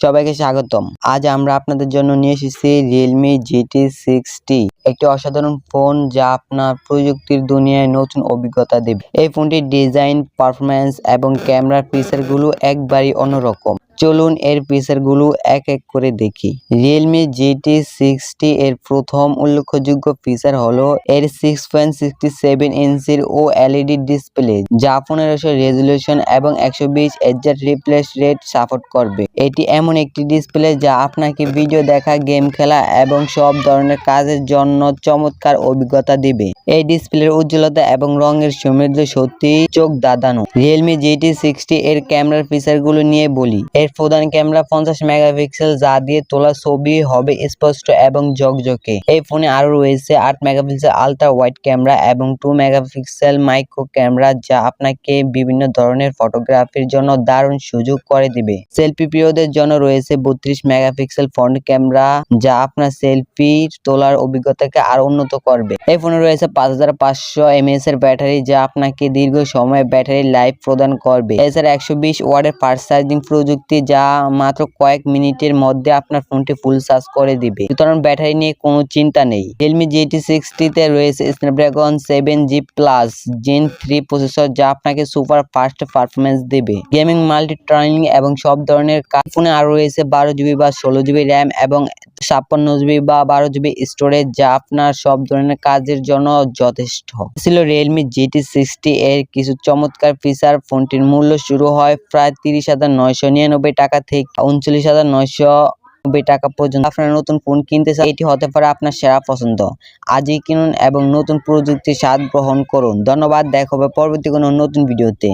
সবাইকে স্বাগতম। আজ আমরা আপনাদের জন্য নিয়ে এসেছি Realme GT60, একটি অসাধারণ ফোন যা আপনার প্রযুক্তির দুনিয়ায় নতুন অভিজ্ঞতা দেবে। এই ফোনটির ডিজাইন, পারফরম্যান্স এবং ক্যামেরার ফিচারগুলো একবারই অন্যরকম। চলুন এর ফিচারগুলো এক এক করে দেখি। Realme GT60 এর প্রথম উল্লেখযোগ্য ফিচার হলো এর 6.67 ইঞ্চির OLED ডিসপ্লে, যা 1500 রেজোলিউশন এবং 120 Hz রিফ্রেশ রেট সাপোর্ট করবে। এটি এমন একটি ডিসপ্লে যা আপনাকে ভিডিও দেখা, গেম খেলা এবং সব ধরনের কাজের জন্য চমৎকার অভিজ্ঞতা দিবে। এই ডিসপ্লের উজ্জ্বলতা এবং রঙের সমৃদ্ধ সত্যি চোখ ধাঁধানো। Realme GT60 এর ক্যামেরার ফিচারগুলো নিয়ে বলি। এর প্রধান ক্যামেরা 50 মেগাপিক্সেল, যা দিয়ে তোলা ছবি হবে স্পষ্ট এবং ঝকঝকে। এই ফোনে আরো রয়েছে 8 মেগাপিক্সেল আলট্রা ওয়াইড ক্যামেরা এবং 2 মেগাপিক্সেল মাইক্রো ক্যামেরা, যা আপনাকে বিভিন্ন ধরনের ফটোগ্রাফির জন্য দারুণ সুযোগ করে দিবে। সেলফি প্রিয়দের জন্য রয়েছে 32 মেগাপিক্সেল ফ্রন্ট ক্যামেরা, যা আপনার সেলফি তোলার অভিজ্ঞতাকে আরো উন্নত করবে। এই ফোনে রয়েছে 5500 mAh এর ব্যাটারি, যা আপনাকে দীর্ঘ সময় ব্যাটারি লাইফ প্রদান করবে। এছাড়া 120 ওয়াটের ফাস্ট চার্জিং প্রযুক্তি, যা মাত্র কয়েক মিনিটের মধ্যে আপনার ফোনটি ফুল চার্জ করে দিবে। সুতরাং ব্যাটারি নিয়ে কোনো চিন্তা নেই। Realme GT60 তে রয়েছে Snapdragon 7G Plus Gen 3 processor, যা আপনাকে সুপার ফাস্ট পারফরম্যান্স দেবে। গেমিং, মাল্টিটাস্কিং এবং সব ধরনের কাজ। ফোনে আরো রয়েছে 12GB বা 16GB র্যাম এবং 56GB বা 12GB স্টোরেজ, যা আপনার সব ধরনের কাজের জন্য যথেষ্ট। ছিল Realme GT60 এর কিছু চমৎকার ফিচার। ফোনটির মূল্য শুরু হয় প্রায় 30,999 টাকা থেকে 39,990 টাকা পর্যন্ত। আপনারা নতুন ফোন কিনতে চান, এটি হতে পারে আপনার সেরা পছন্দ। আজই কিনুন এবং নতুন প্রযুক্তির স্বাদ গ্রহণ করুন। ধন্যবাদ, দেখা হবে পরবর্তী কোনো নতুন ভিডিওতে।